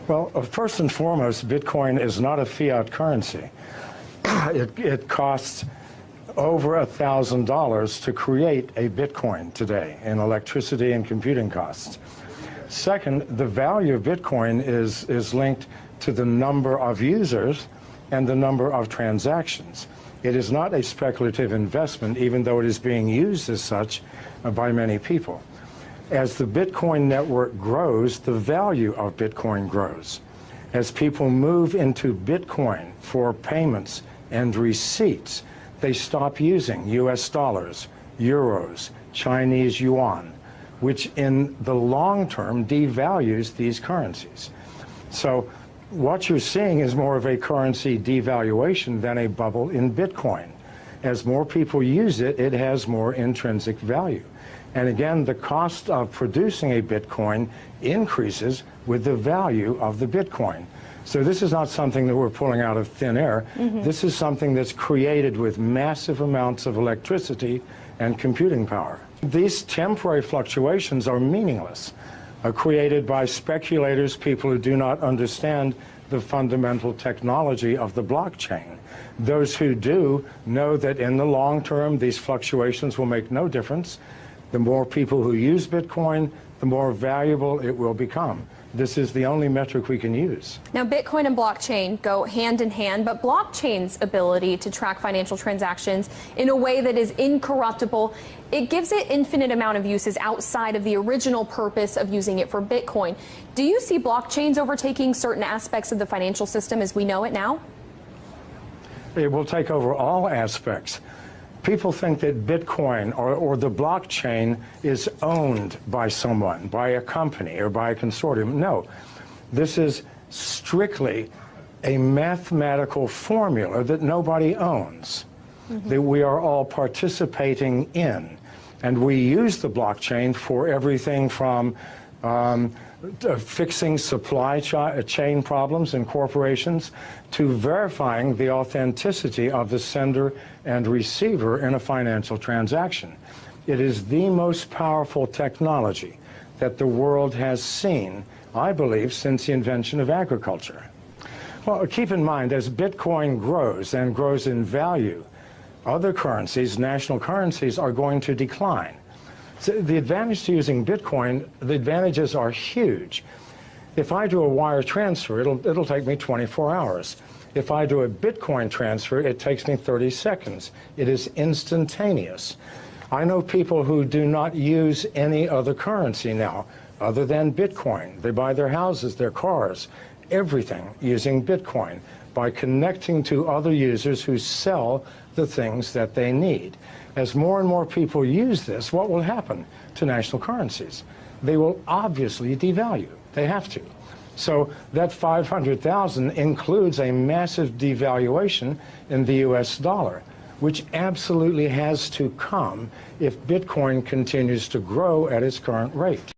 Well, first and foremost, Bitcoin is not a fiat currency. It costs over $1,000 to create a Bitcoin today in electricity and computing costs. Second, the value of Bitcoin is linked to the number of users and the number of transactions. It is not a speculative investment, even though it is being used as such by many people. As the Bitcoin network grows, the value of Bitcoin grows. As people move into Bitcoin for payments and receipts, they stop using US dollars, euros, Chinese yuan, which in the long term devalues these currencies. So what you're seeing is more of a currency devaluation than a bubble in Bitcoin. As more people use it, it has more intrinsic value. And again, the cost of producing a Bitcoin increases with the value of the Bitcoin. So this is not something that we're pulling out of thin air. This is something that's created with massive amounts of electricity and computing power. These temporary fluctuations are meaningless, created by speculators, people who do not understand the fundamental technology of the blockchain. Those who do know that in the long term, these fluctuations will make no difference. The more people who use Bitcoin, the more valuable it will become. This is the only metric we can use. Now, Bitcoin and blockchain go hand in hand, but blockchain's ability to track financial transactions in a way that is incorruptible, it gives it infinite amount of uses outside of the original purpose of using it for Bitcoin. Do you see blockchains overtaking certain aspects of the financial system as we know it now? It will take over all aspects. People think that Bitcoin or the blockchain is owned by someone, by a company or by a consortium. No, this is strictly a mathematical formula that nobody owns, that we are all participating in. And we use the blockchain for everything from fixing supply chain problems in corporations to verifying the authenticity of the sender and receiver in a financial transaction. It is the most powerful technology that the world has seen, I believe, since the invention of agriculture. Well, keep in mind, as Bitcoin grows and grows in value, other currencies, national currencies, are going to decline. So the advantage to using Bitcoin, the advantages are huge. If I do a wire transfer, it'll take me 24 hours. If I do a Bitcoin transfer, it takes me 30 seconds. It is instantaneous. I know people who do not use any other currency now other than Bitcoin. They buy their houses, their cars, everything using Bitcoin by connecting to other users who sell the things that they need. As more and more people use this, what will happen to national currencies? They will obviously devalue. They have to. So that 500,000 includes a massive devaluation in the US dollar, which absolutely has to come if Bitcoin continues to grow at its current rate.